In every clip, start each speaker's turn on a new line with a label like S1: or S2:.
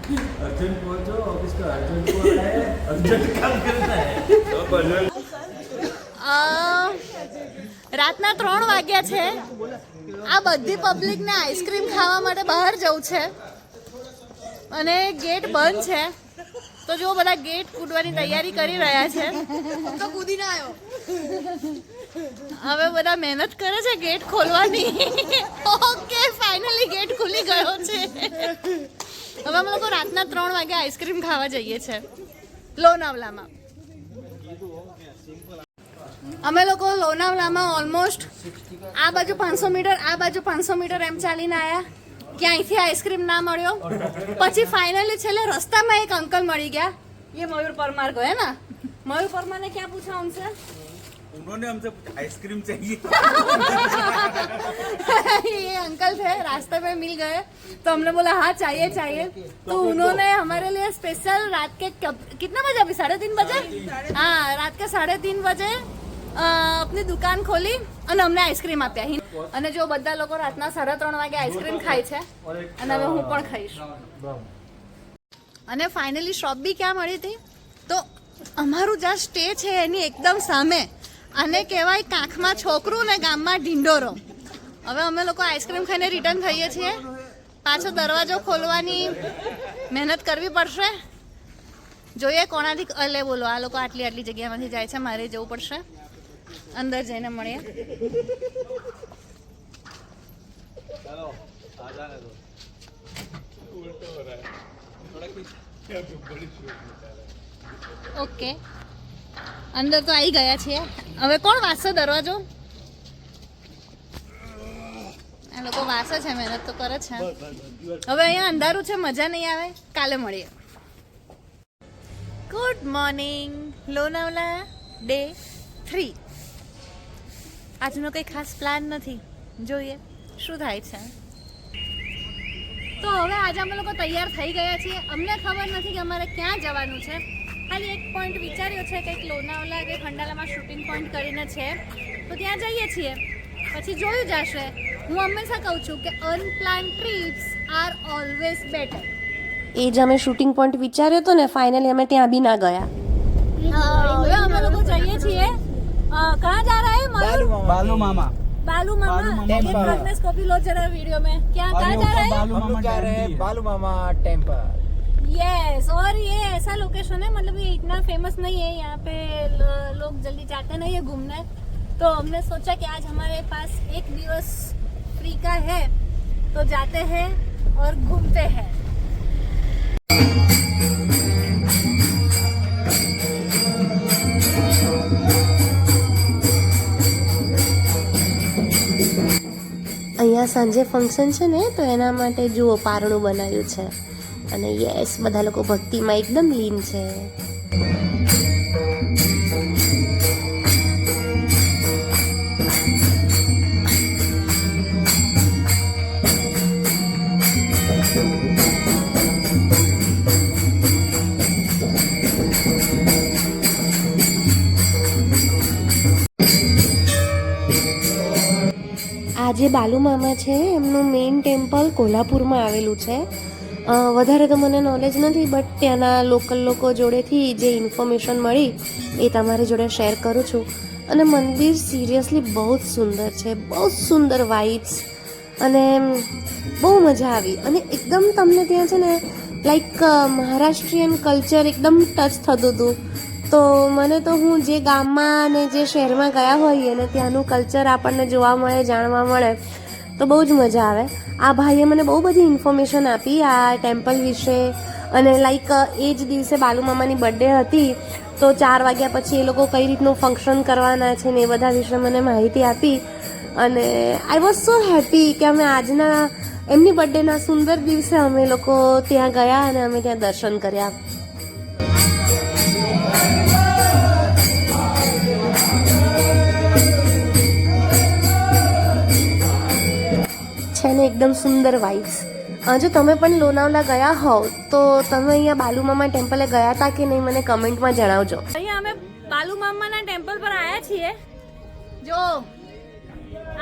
S1: Urgent पहुंचो, office का urgent को है, अर्जेंट काम करना है।
S2: રાતના 3 વાગ્યા છે. આ બધી પબ્લિકને આઈસ્ક્રીમ ખાવા માટે બહાર જવું છે અને ગેટ બંધ છે. તો જો બધા ગેટ કૂદવાની તૈયારી કરી રહ્યા છે. તો કૂદીને આવ્યો. હવે બધા મહેનત કરે છે ગેટ ખોલવાની. ઓકે, ફાઇનલી ગેટ ખુલી ગયો છે. હવે અમે લોકો રાતના 3 વાગે આઈસ્ક્રીમ ખાવા જઈએ છીએ લોનાવલામાં. અમે લોકો લોનાવલામાં ઓલમોસ્ટ આ બાજુ 500 મીટર, આ બાજુ 500 મીટર એમ ચાલીને આવ્યા. ક્યાંયથી આઈસ્ક્રીમ ના મળ્યો. પછી ફાઇનલી છેલ્લે રસ્તામાં એક અંકલ મળી ગયા. ये मयूर परमार को है ना. मयूर परमार ने क्या पूछा उनसे?
S1: उन्होंने हमसे पूछा आइसक्रीम चाहिए.
S2: ये अंकल थे, रास्ते में मिल गए तो हमने बोला हाँ चाहिए चाहिए. तो उन्होंने हमारे लिए स्पेशल रात के कितना बजे, अभी 3:30 बजे, हाँ रात के 3:30 बजे अपनी दुकान खोली અને અમને આઈસ્ક્રીમ આપ્યા. અને જો બધા લોકો રાતના 3:30 વાગે આઈસ્ક્રીમ ખાય છે અને હવે હું પણ ખાઈશ. અને ફાઇનલી શોપ બી ક્યાં મળી હતી? તો અમારું જ્યાં સ્ટે છે એની એકદમ સામે. આને કહેવાય કાંખમાં છોકરું ને ગામમાં ઢીંડોરો. હવે અમે લોકો આઈસ્ક્રીમ ખાઈને રિટર્ન થઈએ છીએ. પાછો દરવાજો ખોલવાની મહેનત કરવી પડશે. જોઈએ કોણાથી અલે બોલો. આ લોકો આટલી જગ્યામાંથી જાય છે, મારે જવું પડશે. અંદર જઈને મળીએ. ઓકે, અંદર તો આવી ગયા છીએ. હવે કોણ વાસશે દરવાજો? આ લોકો વાસે છે, મહેનત તો કરે છે. હવે અહીંયા અંધારું છે, મજા નહીં આવે. કાલે મળીએ. Good morning Lonavala day 3. આજનો કંઈ ખાસ પ્લાન નથી, જોઈએ શું થાય છે. તો હવે આજે અમે લોકો તૈયાર થઈ ગયા છીએ. અમને ખબર નથી કે અમારે ક્યાં જવાનું છે. ખાલી એક પોઈન્ટ વિચાર્યો છે કંઈક લોનાવલા કે ખંડાલામાં શૂટિંગ પોઈન્ટ કરીને છે, તો ત્યાં જઈએ છીએ. પછી જોયું જશે. હું હંમેશા કહું છું કે unplanned trips are always better.
S3: એ જ અમે શૂટિંગ પોઈન્ટ વિચાર્યો હતો ને, ફાઇનલી અમે ત્યાં બી ના ગયા.
S2: હવે અમે લોકો જઈએ છીએ. कहाँ जा रहा है मयूर?
S1: बालू मामा.
S2: बालू मामा टेम्पल. को भी लो जरा वीडियो में. क्या कहाँ जा रहा है?
S1: हम लोग जा रहे हैं बालू मामा टेम्पल.
S2: यस, और ये ऐसा लोकेशन है, मतलब ये इतना फेमस नहीं है. यहाँ पे लोग जल्दी जाते नहीं है घूमने. तो हमने सोचा कि आज हमारे पास एक दिवस फ्री का है, तो जाते हैं और घूमते हैं.
S3: અહીંયા સાંજે ફંક્શન છે ને, તો એના માટે જુઓ પારણું બનાવ્યું છે. અને યસ, બધા લોકો ભક્તિમાં એકદમ લીન છે. આ જે બાલુ મામા છે એમનું મેઇન ટેમ્પલ કોલ્હાપુરમાં આવેલું છે. વધારે તો મને નોલેજ નથી, બટ ત્યાંના લોકલ લોકો જોડેથી જે ઇન્ફોર્મેશન મળી એ તમારી જોડે શેર કરું છું. અને મંદિર સિરિયસલી બહુ જ સુંદર છે, બહુ જ સુંદર વાઇબ્સ, અને બહુ મજા આવી. અને એકદમ તમને ત્યાં છે ને લાઈક મહારાષ્ટ્રીયન કલ્ચર એકદમ ટચ થતું હતું. તો મને તો હું જે ગામમાં અને જે શહેરમાં ગયા હોઈએ ને ત્યાંનું કલ્ચર આપણને જોવા મળે, જાણવા મળે, તો બહુ જ મજા આવે. આ ભાઈએ મને બહુ બધી ઇન્ફોર્મેશન આપી આ ટેમ્પલ વિશે. અને લાઈક એ જ દિવસે બાલુ મામાની બર્થડે હતી, તો 4 વાગ્યા પછી એ લોકો કઈ રીતનું ફંક્શન કરવાના છે ને એ બધા વિશે મને માહિતી આપી. અને આઈ વોઝ સો હેપી કે અમે આજના એમની બર્થડેના સુંદર દિવસે અમે લોકો ત્યાં ગયા અને અમે ત્યાં દર્શન કર્યા. છે ને એકદમ સુંદર વાઇબ્સ. જો તમે પણ લોનાવલા ગયા હોવ તો તમે અહીંયા બાલુ મામા ટેમ્પલે ગયા હતા કે નહીં, મને કમેન્ટમાં જણાવજો.
S2: અહીંયા અમે બાલુ મામાના ટેમ્પલ પર આવ્યા છીએ. જો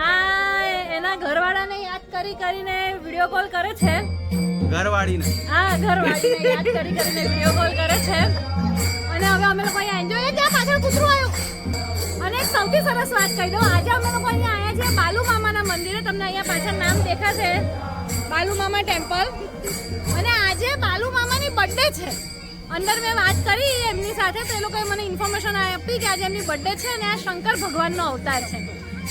S2: આ એના ઘરવાળાને યાદ કરીને વિડીયો કોલ કરે છે.
S4: ઘરવાળીને
S2: યાદ કરીને વિડીયો કોલ કરે છે. અને હવે અમે લોકો અહીંયા એન્જોય ત્યાં પાછળ કૂતરું આવ્યું. અને એક સૌથી સરસ વાત કહી દઉં, આજે અમે લોકો અહીંયા આવ્યા છીએ બાલુ મામાના મંદિરે. તમને અહીંયા પાછળ નામ દેખાશે, બાલુ મામા ટેમ્પલ. અને આજે બાલુ મામાની બર્થડે છે. અંદર મેં વાત કરી એમની સાથે, તો એ લોકોએ મને ઇન્ફોર્મેશન આપી કે આજે એમની બર્થડે છે અને આ શંકર ભગવાનનો અવતાર છે.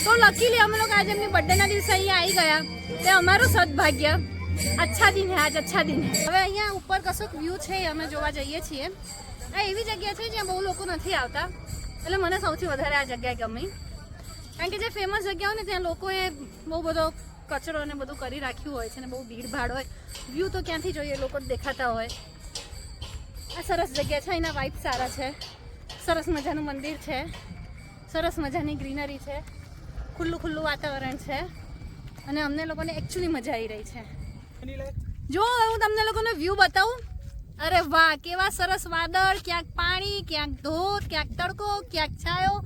S2: તો લકીલી અમે લોકો આજે એમની બર્થડેના દિવસે અહીંયા આવી ગયા. તે અમારું સદભાગ્ય. અચ્છા દિન હે આજ, અચ્છા દિન હે. હવે અહીંયા ઉપર કશોક વ્યૂ છે એ અમે જોવા જઈએ છીએ. આ એવી જગ્યા છે જ્યાં બહુ લોકો નથી આવતા, એટલે મને સૌથી વધારે આ જગ્યા ગમી. કારણ કે જે ફેમસ જગ્યા હોય ને ત્યાં લોકોએ બહુ બધો કચરો અને બધું કરી રાખ્યું હોય છે ને બહુ ભીડભાડ હોય. વ્યૂ તો ક્યાંથી જોઈએ, લોકો દેખાતા હોય. આ સરસ જગ્યા છે, અહીંના વાઇબ સારા છે, સરસ મજાનું મંદિર છે, સરસ મજાની ગ્રીનરી છે, ખુલ્લું ખુલ્લું વાતાવરણ છે અને અમને લોકોને એકચ્યુઅલી મજા આવી રહી છે. જો હું તમને લોકોને વ્યૂ બતાવું, અરે વાહ, કેવા સરસ વાદળ, ક્યાંક પાણી, ક્યાંક ધોધ, ક્યાંક તડકો, ક્યાંક છાયો,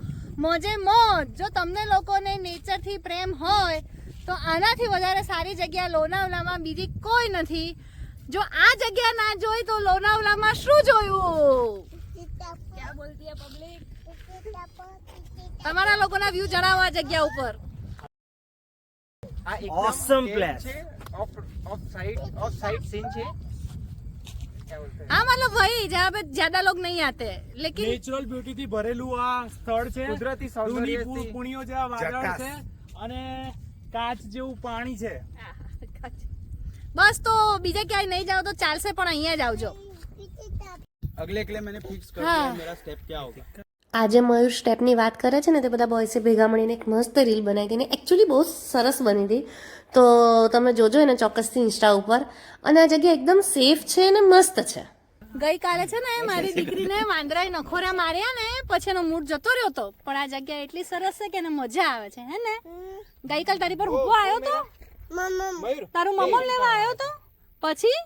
S2: મોજે મોજ. જો તમને લોકોને નેચરથી પ્રેમ હોય તો આનાથી વધારે સારી જગ્યા લોનાવલામાં બીજી કોઈ નથી. જો આ જગ્યા ના જોઈ તો લોનાવલામાં શું જોયું? ક્યાં બોલતી હે પબ્લિક? તમારા લોકોના વ્યૂ જણાવો આ જગ્યા ઉપર.
S1: ઓસમ પ્લેસ
S4: ऑफ साइड सीन છે.
S2: हाँ मतलब वही जहाँ पे ज्यादा लोग नहीं आते, लेकिन
S1: નેચરલ બ્યુટી થી ભરેલું આ સ્થળ છે.
S4: કુદરતી સૌંદર્યથી.
S1: દૂની પુણીઓ જેવા વાદળ છે અને કાચ જેવું પાણી છે.
S2: બસ તો બીજે ક્યાંય નહીં જાઓ તો ચાલશે, પણ અહીંયા જ આવજો.
S4: अगले के लिए मैंने फिक्स कर
S2: हाँ.
S4: दिया मेरा स्टेप क्या होगा.
S3: આજે મયુર સ્ટેપની વાત કરે છે ને, તે બધા બોયસે ભેગા મળીને એક મસ્ત રીલ બનાવી હતી ને, એકચ્યુઅલી બહુ સરસ બની હતી. તો તમે જોજો એને ચોક્કસથી ઇન્સ્ટા ઉપર. અને આ જગ્યા એકદમ સેફ છે અને મસ્ત છે.
S2: ગઈકાલે છે ને મારી દીકરીને વાંદરાએ નખોરા માર્યા ને પછી એનો મૂડ જતો રહ્યો હતો, પણ આ જગ્યા એટલી સરસ છે કે એને મજા આવે છે. હે ને? ગઈકાલ તારી પર હુકવો આવ્યો તો, તારું મમ્મ લેવા આવ્યો તો, પછી